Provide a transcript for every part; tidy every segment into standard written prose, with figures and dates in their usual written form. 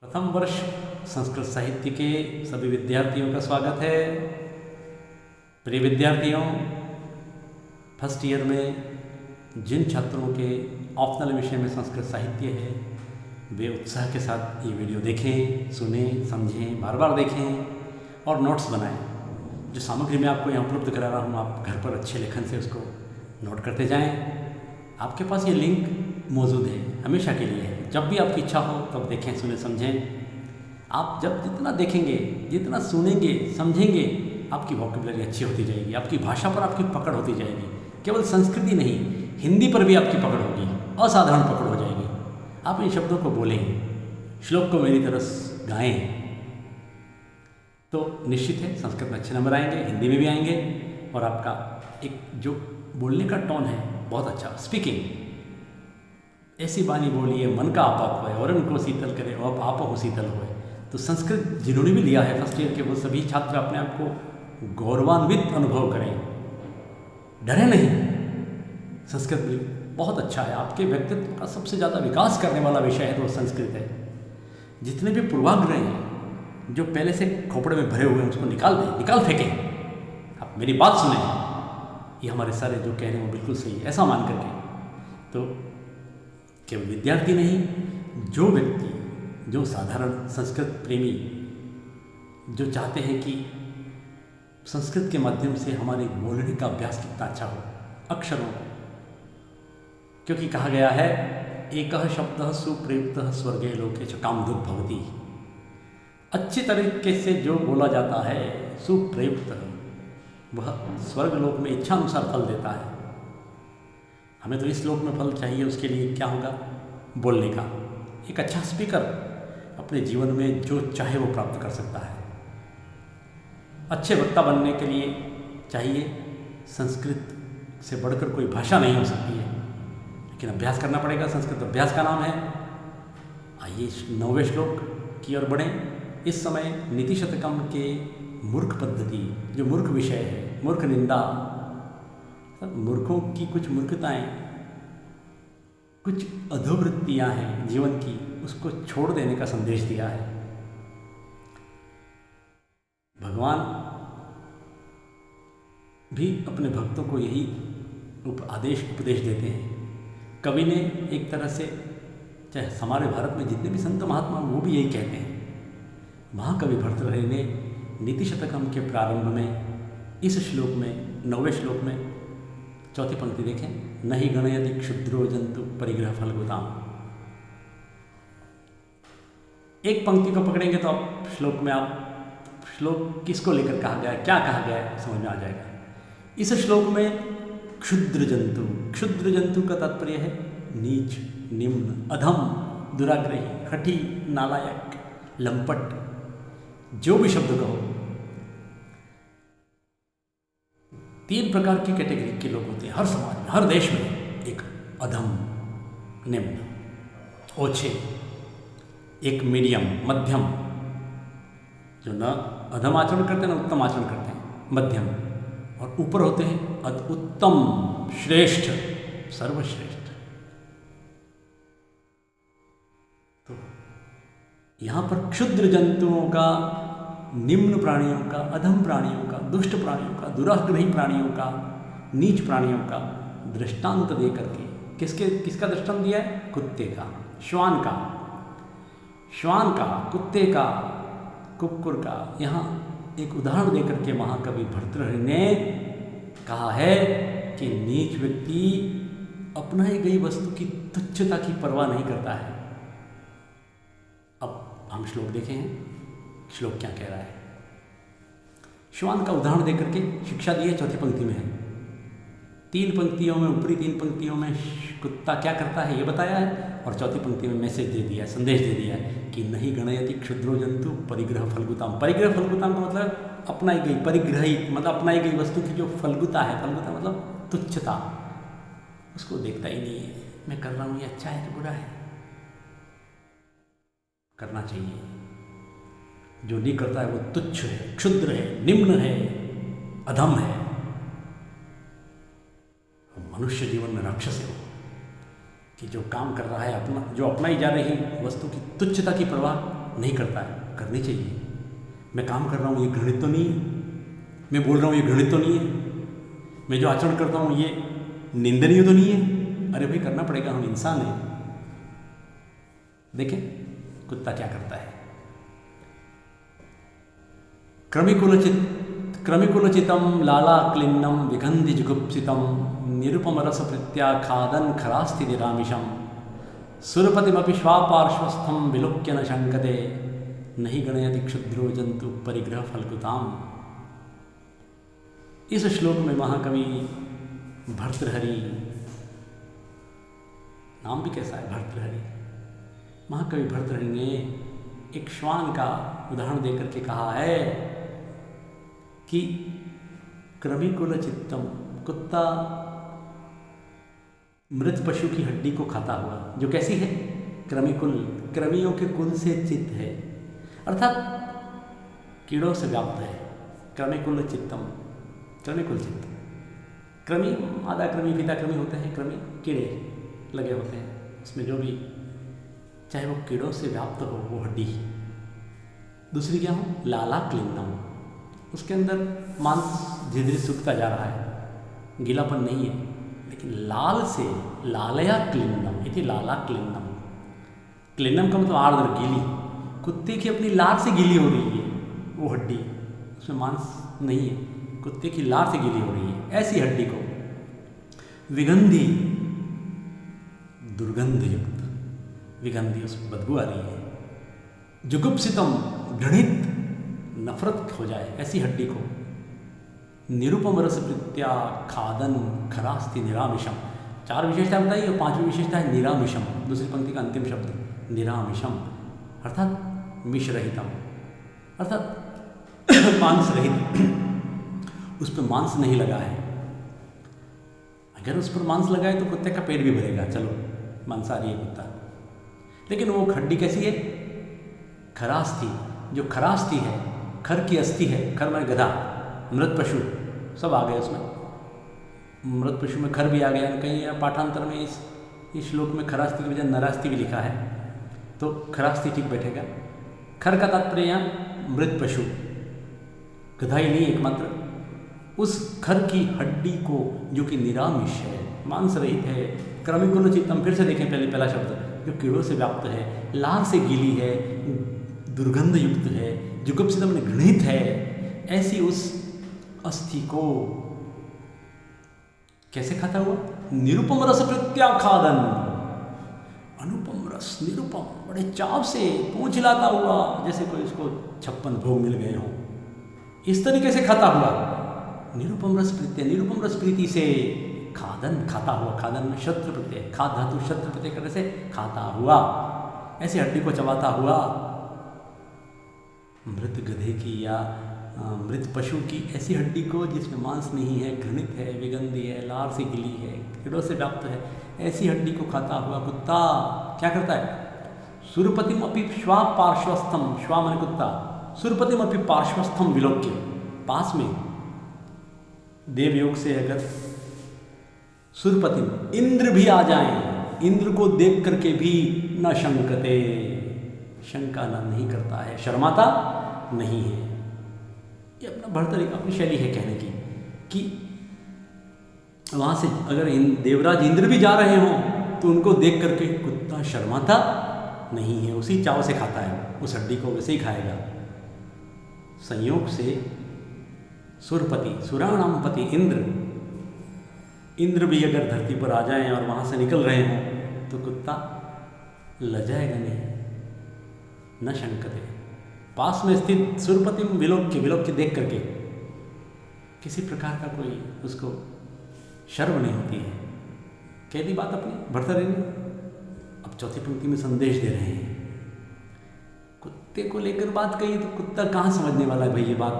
प्रथम वर्ष संस्कृत साहित्य के सभी विद्यार्थियों का स्वागत है। प्रिय विद्यार्थियों, फर्स्ट ईयर में जिन छात्रों के ऑप्शनल विषय में संस्कृत साहित्य है वे उत्साह के साथ ये वीडियो देखें, सुनें, समझें, बार बार देखें और नोट्स बनाएं। जो सामग्री मैं आपको यहाँ उपलब्ध करा रहा हूँ, आप घर पर अच्छे लेखन से उसको नोट करते जाएं। आपके पास ये लिंक मौजूद है, हमेशा के लिए है। जब भी आपकी इच्छा हो तब देखें, सुने, समझें। आप जब जितना देखेंगे, जितना सुनेंगे, समझेंगे, आपकी वोकैबुलरी अच्छी होती जाएगी, आपकी भाषा पर आपकी पकड़ होती जाएगी। केवल संस्कृति नहीं, हिंदी पर भी आपकी पकड़ होगी, असाधारण पकड़ हो जाएगी। आप इन शब्दों को बोलें, श्लोक को मेरी तरह गाएं, तो निश्चित है संस्कृत में अच्छे नंबर आएंगे, हिंदी में भी आएंगे और आपका एक जो बोलने का टोन है बहुत अच्छा, स्पीकिंग, ऐसी बानी बोलिए मन का आपा होए और उनको शीतल करे और आप हो शीतल होए। तो संस्कृत जिन्होंने भी लिया है फर्स्ट ईयर के, वो सभी छात्र अपने आप को गौरवान्वित अनुभव करें, डरे नहीं। संस्कृत भी बहुत अच्छा है, आपके व्यक्तित्व का सबसे ज़्यादा विकास करने वाला विषय है तो संस्कृत है। जितने भी पूर्वाग्रह हैं जो पहले से खोपड़े में भरे हुए हैं उसको निकाल दें, निकाल फेंकें। आप मेरी बात सुने, ये हमारे सारे जो कह रहे हैं वो बिल्कुल सही है, ऐसा मान करके। तो केवल विद्यार्थी नहीं, जो व्यक्ति, जो साधारण संस्कृत प्रेमी, जो चाहते हैं कि संस्कृत के माध्यम से हमारे बोलने का अभ्यास कितना अच्छा हो, अक्षरों को, क्योंकि कहा गया है एकः शब्दः सुप्रयुक्तः स्वर्गे लोके च कामधुक् भवति। अच्छे तरीके से जो बोला जाता है सुप्रयुक्त, वह स्वर्ग लोक में इच्छानुसार फल देता है। हमें तो इस लोक में फल चाहिए, उसके लिए क्या होगा? बोलने का। एक अच्छा स्पीकर अपने जीवन में जो चाहे वो प्राप्त कर सकता है। अच्छे वक्ता बनने के लिए चाहिए, संस्कृत से बढ़कर कोई भाषा नहीं हो सकती है, लेकिन अभ्यास करना पड़ेगा। संस्कृत अभ्यास का नाम है। आइए 9वें श्लोक की ओर बढ़ें। इस समय नीति शतकम के मूर्ख पद्धति, जो मूर्ख विषय है, मूर्ख निंदा, मूर्खों की कुछ मूर्खताएं, कुछ अधोवृत्तियां हैं जीवन की, उसको छोड़ देने का संदेश दिया है भगवान। भी अपने भक्तों को यही उपदेश देते हैं। कवि ने एक तरह से, चाहे हमारे भारत में जितने भी संत महात्मा वो भी यही कहते हैं। महाकवि भर्तृहरि ने नीति शतकम के प्रारंभ में इस श्लोक में, 9वें श्लोक में चौथी पंक्ति देखें, नहीं गणयति क्षुद्रो जंतु परिग्रह फलगुताम। एक पंक्ति को पकड़ेंगे तो आप श्लोक में, आप श्लोक किसको लेकर कहा गया है, क्या कहा गया है, समझ में आ जाएगा। इस श्लोक में क्षुद्र जंतु का तात्पर्य है नीच, निम्न, अधम, दुराग्रही, हठी, नालायक, लंपट, जो भी शब्द कहो। 3 प्रकार की कैटेगरी के लोग होते हैं हर समाज में, हर देश में। एक अधम, निम्न, ओछे, एक मीडियम, मध्यम, जो न अधम आचरण करते हैं न उत्तम आचरण करते हैं, मध्यम, और ऊपर होते हैं उत्तम, श्रेष्ठ, सर्वश्रेष्ठ। तो यहाँ पर क्षुद्र जंतुओं का, निम्न प्राणियों का, अधम प्राणियों का, दुष्ट प्राणियों का, दुराग्रही प्राणियों का, नीच प्राणियों का दृष्टांत दे करके, किसका दृष्टांत दिया है? कुत्ते का, श्वान का, कुत्ते का, कुक्कुर का। यहाँ एक उदाहरण दे करके महाकवि भर्तृहरि ने कहा है कि नीच व्यक्ति अपनाई गई वस्तु की तुच्छता की परवाह नहीं करता है। अब हम श्लोक देखें, श्लोक क्या कह रहा है। श्वान का उदाहरण देकर के शिक्षा दी है, चौथी पंक्ति में है। 3 पंक्तियों में, ऊपरी 3 पंक्तियों में कुत्ता क्या करता है ये बताया है, और चौथी पंक्ति में मैसेज दे दिया है, संदेश दे दिया है कि नहीं गणयति क्षुद्रो जंतु परिग्रह फलगुताम। परिग्रह फलगुताम का मतलब अपनाई गई, परिग्रही मतलब अपनाई गई वस्तु की जो फलगुता है, फलगुता मतलब तुच्छता, उसको देखता ही नहीं है। मैं कर रहा हूँ ये अच्छा है कि बुरा है, करना चाहिए। जो नहीं करता है वो तुच्छ है, क्षुद्र है, निम्न है, अधम है। मनुष्य जीवन में राक्षस है वो, कि जो काम कर रहा है, जो अपनाई जा रही वस्तु की तुच्छता की परवाह नहीं करता है, करनी चाहिए। मैं काम कर रहा हूँ ये घृणित तो नहीं है, मैं बोल रहा हूँ ये घृणित तो नहीं है, मैं जो आचरण करता हूँ ये निंदनीय तो नहीं है। अरे भाई करना पड़ेगा, हम इंसान हैं। देखें कुत्ता क्या करता है। क्रमिकुलचितम लाला क्लिन्नम विगंधि जुगुप्सितम निरुपम रस प्रत्याखादन खरास्ति निरामिषम सुरपतिमपि श्वापार्श्वस्थम विलोक्य न शंकते नहीं गणयति क्षुद्रो जंतु परिग्रह फलकुताम। इस श्लोक में महाकवि भर्तृहरि, नाम भी कैसा है भर्तृहरि, महाकवि भर्तृहरि ने एक श्वान का उदाहरण देकर के कहा है कि क्रमिकुल चित्तम, कुत्ता मृत पशु की हड्डी को खाता हुआ, जो कैसी है, क्रमिकुल, क्रमियों के कुल से चित्त है, अर्थात कीड़ों से व्याप्त है। क्रमिकुल चित्तम, क्रमिकुल चित्त, क्रमि आधा क्रमि पिता क्रमि होते हैं, क्रमि कीड़े लगे होते हैं उसमें, जो भी चाहे वो कीड़ों से व्याप्त हो वो हड्डी। दूसरी क्या हो, लाला क्लिन्नम, उसके अंदर मांस धीरे धीरे सूखता जा रहा है, गीलापन नहीं है, लेकिन लाल से लालया क्लिन्नम, इति लाला क्लिन्नम। क्लिन्नम का मतलब आर्द्र, गीली, कुत्ते की अपनी लार से गीली हो रही है वो हड्डी, उसमें मांस नहीं है, कुत्ते की लार से गीली हो रही है। ऐसी हड्डी को विगंधी, दुर्गंध युक्त, विगंधी उसमें बदबू आ रही है, जुगुप्सितम, घृणित, नफरत हो जाए, ऐसी हड्डी को निरुपम रस प्रत्या खादन खरास्ति निरामिषम। 4 विशेषता बताई और 5वीं विशेषता है निरामिषम, दूसरी पंक्ति का अंतिम शब्द निरामिषम, अर्थात मिष रहितम, अर्थात मांस रहित, उस पर मांस नहीं लगा है। अगर उस पर मांस लगा है तो कुत्ते का पेट भी भरेगा, चलो मांसाहारी है कुत्ता, लेकिन वो हड्डी कैसी है, खरास्ति, जो खरास्ति है, खर की अस्थि है, खर में गधा, मृत पशु सब आ गए उसमें, मृत पशु में खर भी आ गया। कहीं पाठांतर में इस श्लोक में खरास्ति की बजाय नरास्ति भी लिखा है, तो खरास्ति ठीक बैठेगा। खर का तात्पर्य यहाँ मृत पशु, गधा ही नहीं एकमात्र, उस खर की हड्डी को जो कि निरामिष है, मांस रहित है, क्रमिकुल चित्तम, फिर से देखें पहला शब्द, जो कीड़ों से व्याप्त है, लार से गीली है, दुर्गंध युक्त है, जुगुप्सितम ने घृणित है, ऐसी उस अस्थि को कैसे खाता हुआ, निरुपम रस प्रत्याखादन, अनुपम रस, निरुपम, बड़े चाव से पूंछ हिलाता हुआ, जैसे कोई उसको 56 भोग मिल गए हों, इस तरीके से खाता हुआ, निरुपम रस प्रत्यय, निरुपम रस प्रीति से खादन, खाता हुआ, खादन में शत्रु प्रत्यय, खाद धातु शत्रु प्रत्यय करने से खाता हुआ, ऐसी हड्डी को चबाता हुआ, मृत गधे की या मृत पशु की ऐसी हड्डी को जिसमें मांस नहीं है, घृणित है, विगंधी है, लार से गिली है, कीड़ों से व्याप्त है, ऐसी हड्डी को खाता हुआ कुत्ता क्या करता है, सुरपतिम अपि श्वा पार्श्वस्थम, श्वा माने कुत्ता, सुरपतिम अपि पार्श्वस्थम विलोक्य, पास में देवयोग से अगर सुरपति इंद्र भी आ जाएं, इंद्र को देख करके भी न शंकते, शंका न नहीं करता है, शर्माता नहीं है। ये अपना भर्तरी अपनी शैली है कहने की कि वहाँ से अगर देवराज इंद्र भी जा रहे हों तो उनको देख करके कुत्ता शर्माता नहीं है, उसी चाव से खाता है, उस हड्डी को वैसे ही खाएगा। संयोग से सुरपति, सुराणाम पति इंद्र भी अगर धरती पर आ जाएं और वहाँ से निकल रहे हों तो कुत्ता लजाएगा नहीं, न शंकते, पास में स्थित सुरपति विलोक्य देख करके किसी प्रकार का कोई उसको शर्म नहीं होती है। कह दी बात अपनी भर्तृहरि ने। अब चौथी पंक्ति में संदेश दे रहे हैं, कुत्ते को लेकर बात कही तो कुत्ता कहाँ समझने वाला है भाई ये बात।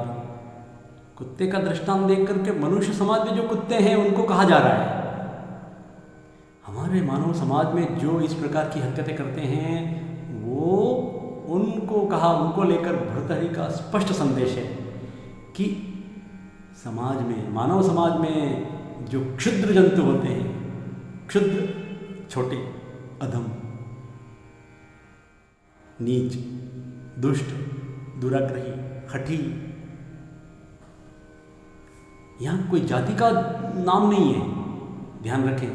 कुत्ते का दृष्टांत देख करके मनुष्य समाज में जो कुत्ते हैं उनको कहा जा रहा है, हमारे मानव समाज में जो इस प्रकार की हरकतें करते हैं वो उनको कहा, उनको लेकर भर्तृहरि का स्पष्ट संदेश है कि समाज में, मानव समाज में जो क्षुद्र जंतु होते हैं, क्षुद्र, छोटे, अधम, नीच, दुष्ट, दुराग्रही, हठी। यहाँ कोई जाति का नाम नहीं है, ध्यान रखें।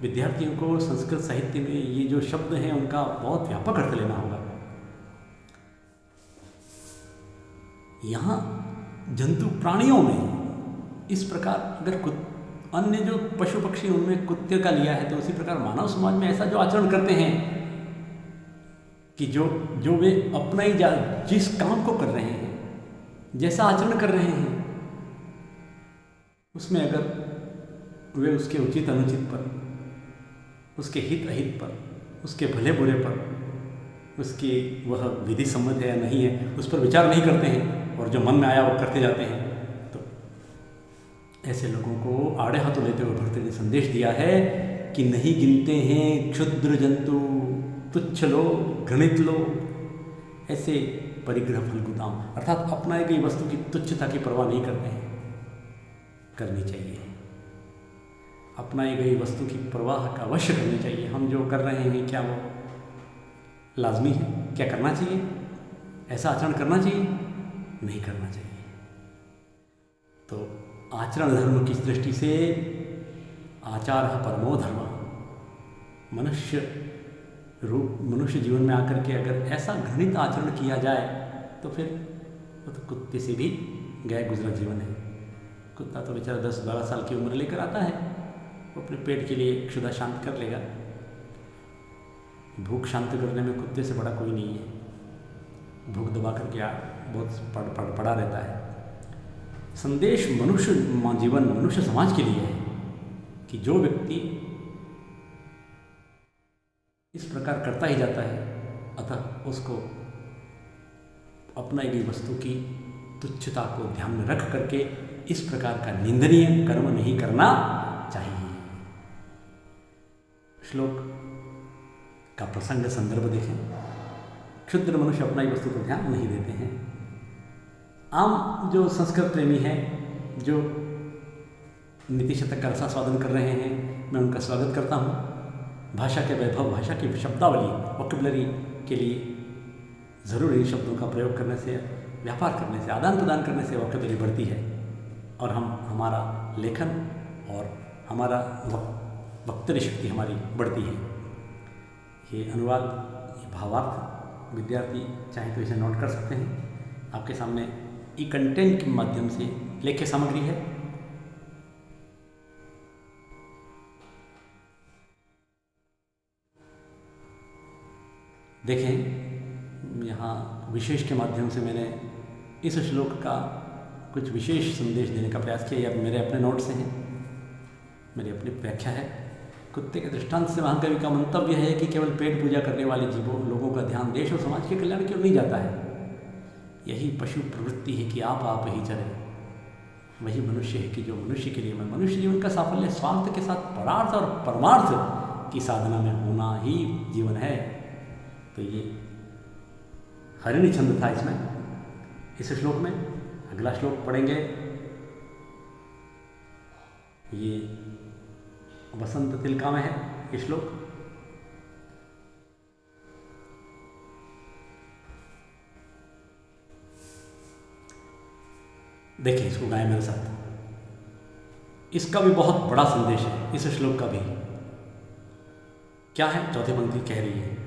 विद्यार्थियों को संस्कृत साहित्य में ये जो शब्द हैं उनका बहुत व्यापक अर्थ लेना होगा। यहाँ जंतु प्राणियों में इस प्रकार अगर अन्य जो पशु पक्षी उनमें कुत्ते का लिया है, तो उसी प्रकार मानव समाज में ऐसा जो आचरण करते हैं कि जो वे अपना ही जिस काम को कर रहे हैं, जैसा आचरण कर रहे हैं, उसमें अगर वे उसके उचित अनुचित पर, उसके हित अहित पर, उसके भले बुरे पर, उसकी वह विधि सम्मत है या नहीं है, उस पर विचार नहीं करते हैं और जो मन में आया वो करते जाते हैं, तो ऐसे लोगों को आड़े हाथों लेते हुए भक्त ने संदेश दिया है कि नहीं गिनते हैं क्षुद्र जंतु, तुच्छ लो, घृणित लो, ऐसे परिग्रह फलगुदाम, अर्थात अपनाई गई वस्तु की तुच्छता की परवाह नहीं करते हैं, करनी चाहिए। अपनाई गई वस्तु की परवाह का अवश्य करनी चाहिए। हम जो कर रहे हैं क्या वो लाजमी है? क्या करना चाहिए? ऐसा आचरण करना चाहिए? नहीं करना चाहिए। तो आचरण धर्म की दृष्टि से आचार परमो धर्म, मनुष्य जीवन में आकर के अगर ऐसा घृणित आचरण किया जाए तो फिर वो तो कुत्ते से भी गए गुजरा जीवन है। कुत्ता तो बेचारा 10-12 साल की उम्र लेकर आता है, वो अपने पेट के लिए क्षुधा शांत कर लेगा। भूख शांत करने में कुत्ते से बड़ा कोई नहीं है। भूख दबा करके बहुत पड़ा रहता है। संदेश मनुष्य जीवन, मनुष्य समाज के लिए है कि जो व्यक्ति इस प्रकार करता ही जाता है, अतः उसको अपनाई गई वस्तु की तुच्छता को ध्यान में रख करके इस प्रकार का निंदनीय कर्म नहीं करना चाहिए। श्लोक का प्रसंग संदर्भ देखें। क्षुद्र मनुष्य अपनाई वस्तु पर ध्यान नहीं देते हैं। आम जो संस्कृत प्रेमी हैं, जो नीति शतक का रसास्वादन कर रहे हैं, मैं उनका स्वागत करता हूँ। भाषा के वैभव, भाषा की शब्दावली, वोकैबुलरी के लिए ज़रूर इन शब्दों का प्रयोग करने से, व्यापार करने से, आदान प्रदान करने से वोकैबुलरी बढ़ती है और हमारा लेखन और हमारा वक्तव्य शक्ति हमारी बढ़ती है। ये अनुवाद, ये भावार्थ विद्यार्थी चाहे तो इसे नोट कर सकते हैं। आपके सामने ई कंटेंट के माध्यम से लेख्य सामग्री है। देखें, यहाँ विशेष के माध्यम से मैंने इस श्लोक का कुछ विशेष संदेश देने का प्रयास किया। यह मेरे अपने नोट से हैं, मेरी अपनी व्याख्या है। कुत्ते के दृष्टांत से वहाँ कवि का मंतव्य है कि केवल पेट पूजा करने वाले लोगों का ध्यान देश और समाज के कल्याण की ओर नहीं जाता है। यही पशु प्रवृत्ति है कि आप ही चले। वही मनुष्य है कि जो मनुष्य के लिए, मनुष्य जीवन का साफल्य स्वार्थ के साथ परार्थ और परमार्थ की साधना में होना ही जीवन है। तो ये हरिणी छंद था इसमें, इस श्लोक में। अगला श्लोक पढ़ेंगे, ये वसंत तिलका में है ये श्लोक। देखिए, इसको गाएं मेरे साथ। इसका भी बहुत बड़ा संदेश है, इस श्लोक का भी। क्या है? चौथी पंक्ति कह रही है,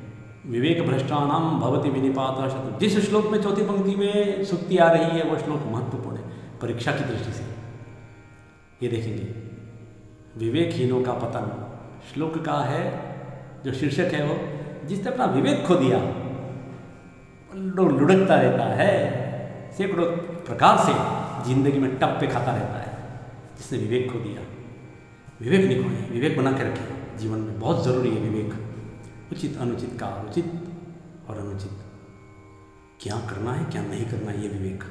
विवेक भ्रष्टानाम भवति विनिपाता शत्रु। जिस श्लोक में चौथी पंक्ति में सुक्ति आ रही है वो श्लोक महत्वपूर्ण है परीक्षा की दृष्टि से। ये देखेंगे, विवेकहीनों का पतन श्लोक का है। जो शीर्षक है वो, जिसने अपना विवेक खो दिया लुढ़कता रहता है, सैकड़ों प्रकार से जिंदगी में टप्पे खाता रहता है। जिसने विवेक खो दिया, विवेक नहीं खोए, विवेक बना के रखें। जीवन में बहुत ज़रूरी है विवेक। उचित अनुचित का उचित और अनुचित क्या करना है क्या नहीं करना है, ये विवेक।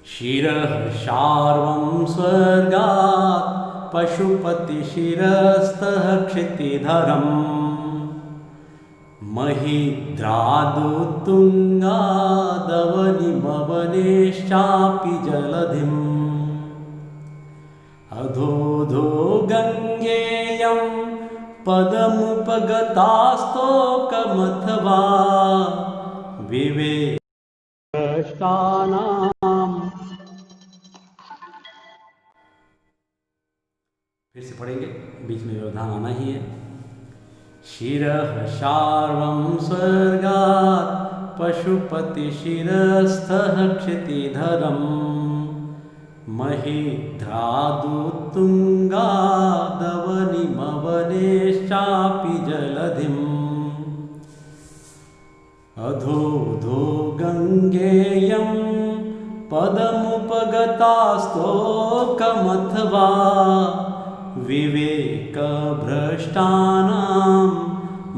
शिरः शार्वं स्वर्गात् पशुपति शिरस्तः क्षितिधरम् महिद्रादुतुङ्गादवनिमवनेश्चापि जलधिम् अधोधो गङ्गेयं पदमुपगतास्तोकमथवा विवेक फिर से पढ़ेंगे, बीच में व्यवधान आना ही है। शिरः शार्वं स्वर्गात् पशुपति शिरस्थः क्षितिधरं महिध्रादुत्तुङ्गादवनिमवनेश्चापि जलधिम् अधोधो गङ्गेयं पदमुपगतास्तोकमथवा विवेकभ्रष्टानां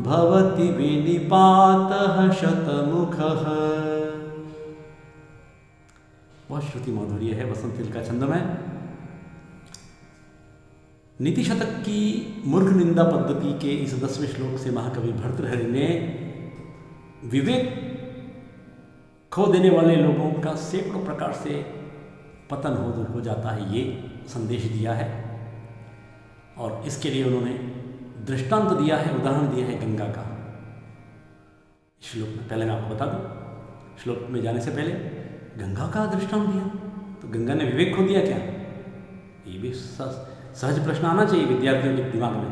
भवति विनिपातः शतमुखः। बहुत श्रुति माधुर्य है, वसंत तिल का छंदम है। नीति शतक की मूर्ख निंदा पद्धति के इस 10वें श्लोक से महाकवि भर्तृहरि ने विवेक खो देने वाले लोगों का सैकड़ों प्रकार से पतन हो जाता है, ये संदेश दिया है। और इसके लिए उन्होंने दृष्टांत दिया है, उदाहरण दिया है गंगा का। श्लोक में पहले मैं आपको बता दूं, श्लोक में जाने से पहले गंगा का दृष्टांत दिया, तो गंगा ने विवेक खो दिया क्या? ये भी सहज प्रश्न आना चाहिए विद्यार्थियों के दिमाग में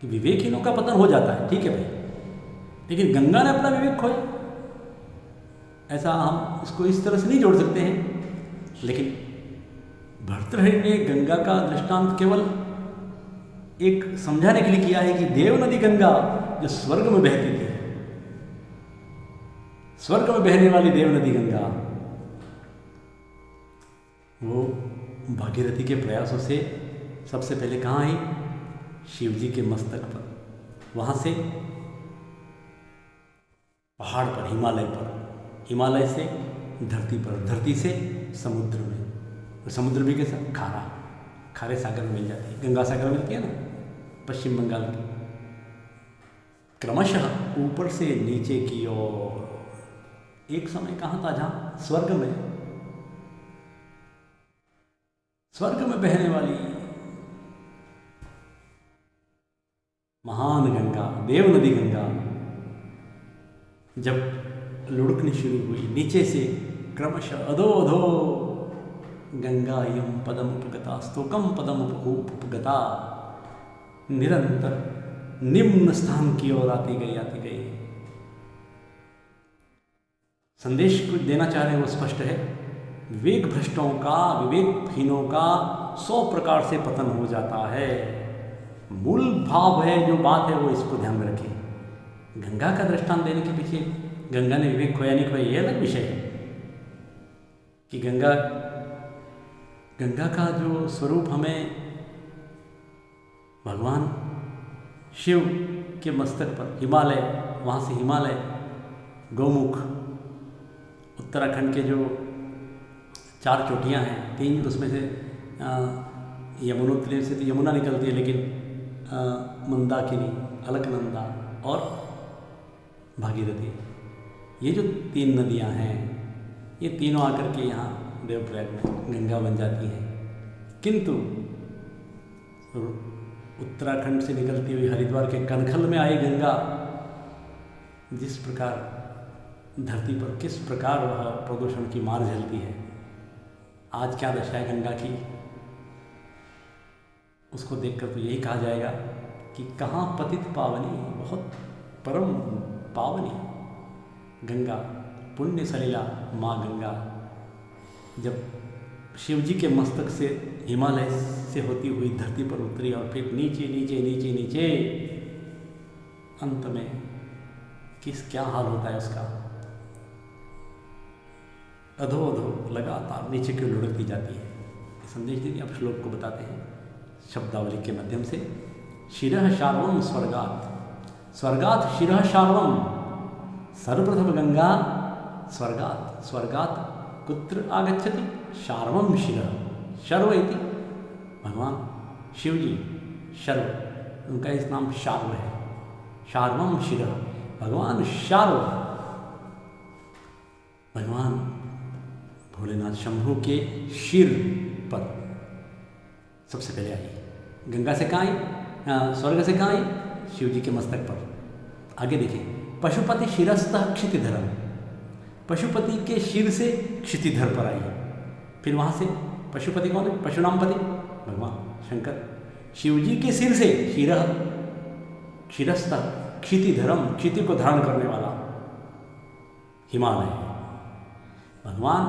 कि विवेकहीनों का पतन हो जाता है, ठीक है भाई, लेकिन गंगा ने अपना विवेक खोया, ऐसा हम इसको इस तरह से नहीं जोड़ सकते हैं। लेकिन भर्तृहरि ने गंगा का दृष्टांत केवल एक समझाने के लिए किया है कि देव नदी गंगा जो स्वर्ग में बहती थी, स्वर्ग में बहने वाली देव नदी गंगा, वो भागीरथी के प्रयासों से सबसे पहले कहाँ आई? शिव जी के मस्तक पर, वहाँ से पहाड़ पर, हिमालय पर, हिमालय से धरती पर, धरती से समुद्र में, और समुद्र भी कैसा? खारा, खारे सागर में मिल जाती है, गंगा सागर मिलती है ना पश्चिम बंगाल की। क्रमशः ऊपर से नीचे की ओर एक समय कहाँ था जहाँ स्वर्ग में बहने वाली महान गंगा, देव नदी गंगा जब लुढ़कनी शुरू हुई नीचे से, क्रमशः अधो अधो गंगा यम पदम उपगता स्तोकम पदम उपगता, निरंतर निम्न स्थान की ओर आती गई। संदेश कुछ देना चाह रहे हैं वो स्पष्ट है। विवेक भ्रष्टों का, विवेकहीनों का 100 प्रकार से पतन हो जाता है। मूल भाव है, जो बात है वो इसको ध्यान में रखें। गंगा का दृष्टांत देने के पीछे गंगा ने विवेक खोया नहीं खोया, ये अलग विषय है कि गंगा का जो स्वरूप हमें भगवान शिव के मस्तक पर, हिमालय, वहाँ से हिमालय, गौमुख, उत्तराखंड के जो 4 चोटियाँ हैं, 3 उसमें से यमुनोत्री से तो यमुना निकलती है, लेकिन मंदाकिनी, अलकनंदा और भागीरथी, ये जो 3 नदियाँ हैं, ये तीनों आकर के यहाँ देवप्रयाग में गंगा बन जाती हैं। किंतु उत्तराखंड से निकलती हुई हरिद्वार के कनखल में आई गंगा जिस प्रकार धरती पर किस प्रकार वह प्रदूषण की मार झेलती है, आज क्या दशा है गंगा की, उसको देखकर तो यही कहा जाएगा कि कहाँ पतित पावनी, बहुत परम पावनी गंगा, पुण्य सलिला माँ गंगा। जब शिव जी के मस्तक से हिमालय से होती हुई धरती पर उतरी और फिर नीचे नीचे नीचे नीचे अंत में क्या हाल होता है उसका, अधो अधो लगातार नीचे की ओर लुढ़कती जाती है। संदेश दीजिए, आप श्लोक को बताते हैं शब्दावली के माध्यम से। शिरः शार्वम स्वर्गात्, स्वर्गात् शिरः शार्वम, सर्वप्रथम गंगा स्वर्गात्, स्वर्गात् कुत्र आगच्छति? शार्वम शिरः, शर्व इति भगवान शिव जी, शर्व, उनका इस नाम शार्व है। शार्वम शिरः, भगवान शार्व, भगवान भोलेनाथ शंभु के शिर पर सबसे पहले आई। गंगा से कहाँ आई? स्वर्ग से कहाँ आई? शिव जी के मस्तक पर। आगे देखें, पशुपति शिरस्तः क्षितिधरम, पशुपति के शिर से क्षितिधर पर आई। फिर वहाँ से पशुपति कौन है? पशुनामपति भगवान शंकर। शिवजी के सिर से शिरः शिरस्तः क्षितिधरम, क्षिति को धारण करने वाला हिमालय। भगवान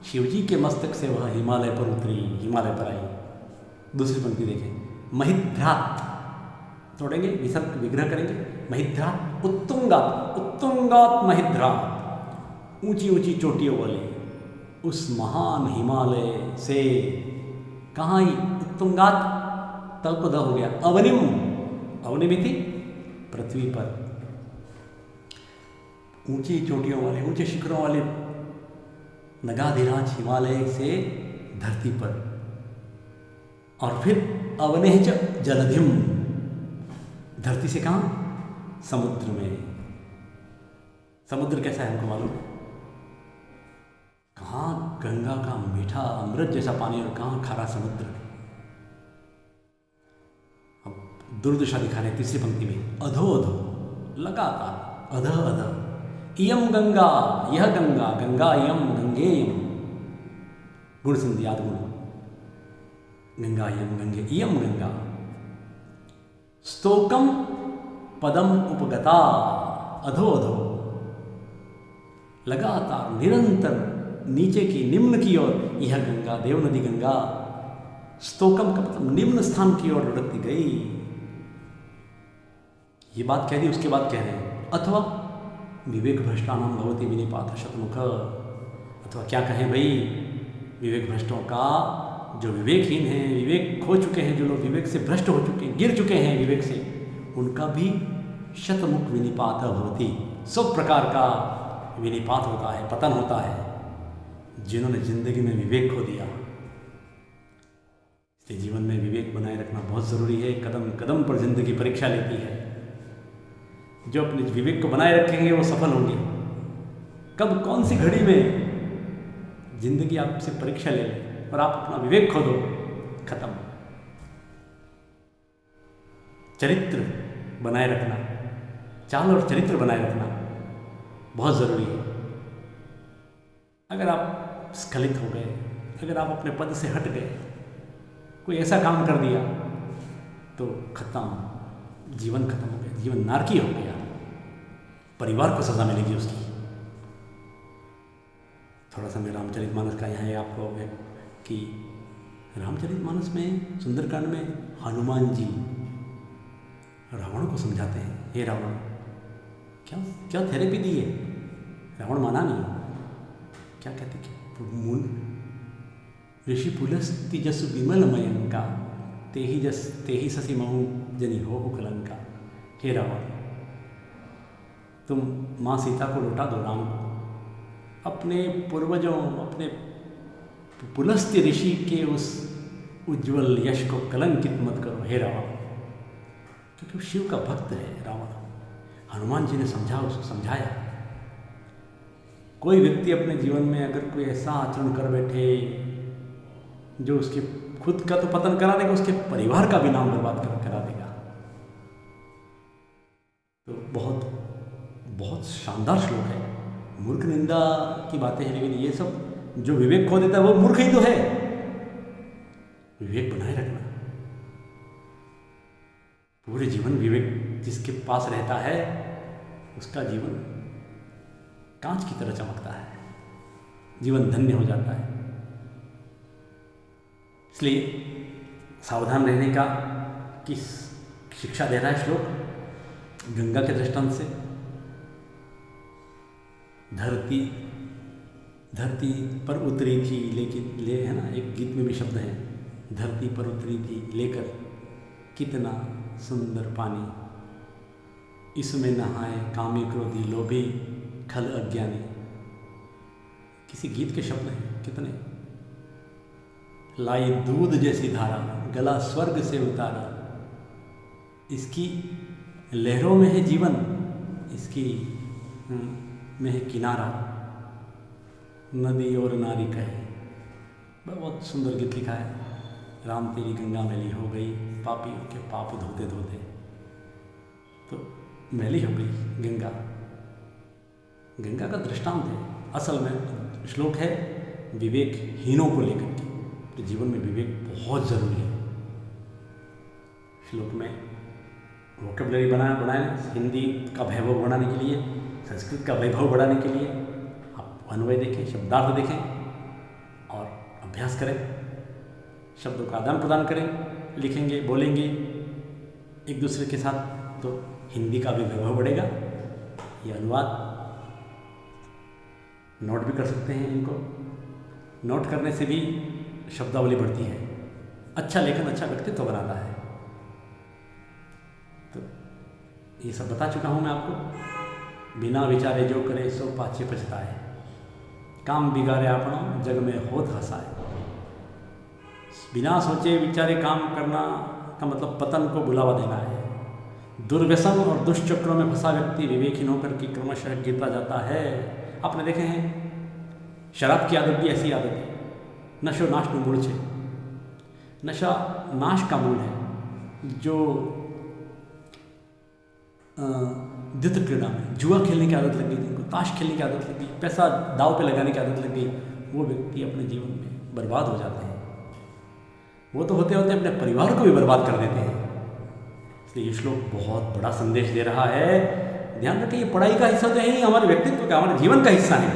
शिवजी के मस्तक से वह हिमालय पर उतरी, हिमालय पर आई। दूसरी पंक्ति देखें, महिध्रात, तोड़ेंगे, विसर्ग विग्रह करेंगे। महिध्रात उत्तुंगात, उत्तुंगात महिध्रात, ऊंची ऊंची चोटियों वाले उस महान हिमालय से। कहाँ आई? उत्तुंगात, तल को द हो गया। अवनिम, अवनिमिति पृथ्वी पर, ऊंची चोटियों वाले, ऊंचे शिखरों वाले नगाधिराज हिमालय से धरती पर। और फिर अवनेज जलधिम, धरती से कहाँ? समुद्र में। समुद्र कैसा है हमको मालूम? कहाँ गंगा का मीठा अमृत जैसा पानी और कहाँ खारा समुद्र। अब दुर्दशा दिखा रहे तीसरी पंक्ति में, अधो अधो, लगातार अध अध, इयम गंगा, यह गंगा, गंगा इयम, गंगेयम, गुण संध्यात गुण, गंगा इयम गंगे, इयम गंगा, स्तोकम पदम उपगता, अधो अधो, लगातार निरंतर नीचे की निम्न की ओर, यह गंगा, देव नदी गंगा, स्तोकम का मतलब निम्न स्थान की ओर लुढ़कती गई। ये बात कह दी, उसके बाद कह रहे हैं अथवा विवेक भ्रष्टानाम भवति विनिपात शतमुख, अथवा क्या कहें भाई, विवेक भ्रष्टों का, जो विवेकहीन हैं, विवेक खो चुके हैं, जो लोग विवेक से भ्रष्ट हो चुके हैं, गिर चुके हैं विवेक से, उनका भी शतमुख विनिपात भवति, सब प्रकार का विनिपात होता है, पतन होता है, जिन्होंने जिंदगी में विवेक खो दिया। इसलिए जीवन में विवेक बनाए रखना बहुत ज़रूरी है। कदम कदम पर जिंदगी परीक्षा लेती है। जो अपने विवेक को बनाए रखेंगे वो सफल होंगे। कब कौन सी घड़ी में जिंदगी आपसे परीक्षा ले ले और आप अपना विवेक खो दो, खत्म। चरित्र बनाए रखना, चाल और चरित्र बनाए रखना बहुत ज़रूरी है। अगर आप स्खलित हो गए, अगर आप अपने पद से हट गए, कोई ऐसा काम कर दिया तो खत्म, जीवन खत्म हो गया, जीवन नारकी हो गया, परिवार को सजा मिलेगी उसकी। थोड़ा सा मैं रामचरितमानस का यहाँ आपको कि रामचरितमानस में, सुंदरकांड में हनुमान जी रावण को समझाते हैं, हे रावण, क्या क्या थेरेपी दी है? रावण माना नहीं। क्या कहते कि मूल ऋषि पुलस्ति जसु विमल मयंका, तेहि ससी महु जनि हो कलंका। हे रावण, तुम माँ सीता को लौटा दो, राम को। अपने पूर्वजों, अपने पुलस्त्य ऋषि के उस उज्जवल यश को कलंकित मत करो, हे रावण, क्योंकि वो शिव का भक्त है रावण। हनुमान जी ने समझाया। कोई व्यक्ति अपने जीवन में अगर कोई ऐसा आचरण कर बैठे जो उसके खुद का तो पतन करा देगा, उसके परिवार का भी नाम बर्बाद करा देगा। तो बहुत बहुत शानदार श्लोक है। मूर्ख निंदा की बातें हैं, लेकिन ये सब जो विवेक खो देता है वो मूर्ख ही तो है। विवेक बनाए रखना, पूरे जीवन विवेक जिसके पास रहता है उसका जीवन कांच की तरह चमकता है, जीवन धन्य हो जाता है। इसलिए सावधान रहने का की शिक्षा दे रहा है श्लोक गंगा के दृष्टांत से। धरती पर उतरी थी, लेकिन है ना, एक गीत में भी शब्द है, धरती पर उतरी थी लेकर कितना सुंदर पानी, इसमें नहाए कामी क्रोधी लोभी खल अज्ञानी। किसी गीत के शब्द हैं कितने। लाई दूध जैसी धारा, गला स्वर्ग से उतारा, इसकी लहरों में है जीवन, इसकी में है किनारा, नदी और नारी कहे। बहुत सुंदर गीत लिखा है। राम तेरी गंगा मैली हो गई, पापियों के पाप धोते धोते। तो मैली हो गई गंगा। गंगा का दृष्टांत है, असल में श्लोक है विवेकहीनों को लेकर के, तो जीवन में विवेक बहुत ज़रूरी है। श्लोक में वोकेबलरी बनाए हिंदी का वैभव बढ़ाने के लिए, संस्कृत का वैभव बढ़ाने के लिए आप अन्वय देखें, शब्दार्थ देखें और अभ्यास करें, शब्दों का आदान प्रदान करें, लिखेंगे बोलेंगे एक दूसरे के साथ तो हिंदी का भी वैभव बढ़ेगा। ये अनुवाद नोट भी कर सकते हैं, इनको नोट करने से भी शब्दावली बढ़ती है। अच्छा लेखन अच्छा व्यक्तित्व बनाता है। तो ये सब बता चुका हूँ मैं आपको। बिना विचारे जो करे सो पाछे पछताए, काम बिगाड़े आपनो जग में होत हंसाए। बिना सोचे विचारे काम करना का मतलब पतन को बुलावा देना है। दुर्व्यसन और दुष्चक्रों में फंसा व्यक्ति विवेकहीन होकर के क्रमशः गिरता जाता है। आपने देखे हैं शराब की आदत भी ऐसी आदत है, नशो नाश में मूल छे। नशा नाश का मूल है। जो द्वित क्रीड़ा में जुआ खेलने की आदत लग गई, जिनको ताश खेलने की आदत लग गई, पैसा दाव पे लगाने की आदत लग गई, वो व्यक्ति अपने जीवन में बर्बाद हो जाते हैं। वो तो होते होते अपने परिवार को भी बर्बाद कर देते हैं। इसलिए ये श्लोक बहुत बड़ा संदेश दे रहा है। ध्यान रखिए, ये पढ़ाई का हिस्सा तो है ही, हमारे व्यक्तित्व का, हमारे जीवन का हिस्सा है।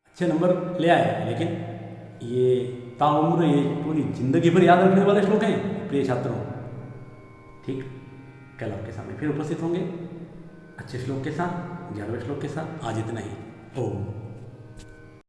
अच्छे नंबर ले आए, लेकिन ये ताउम्र, ये पूरी जिंदगी भर याद रखने वाले श्लोक हैं प्रिय छात्रों। ठीक, कल आपके सामने फिर उपस्थित होंगे अच्छे श्लोक के साथ, 11वें श्लोक के साथ। आज इतना ही। ओम।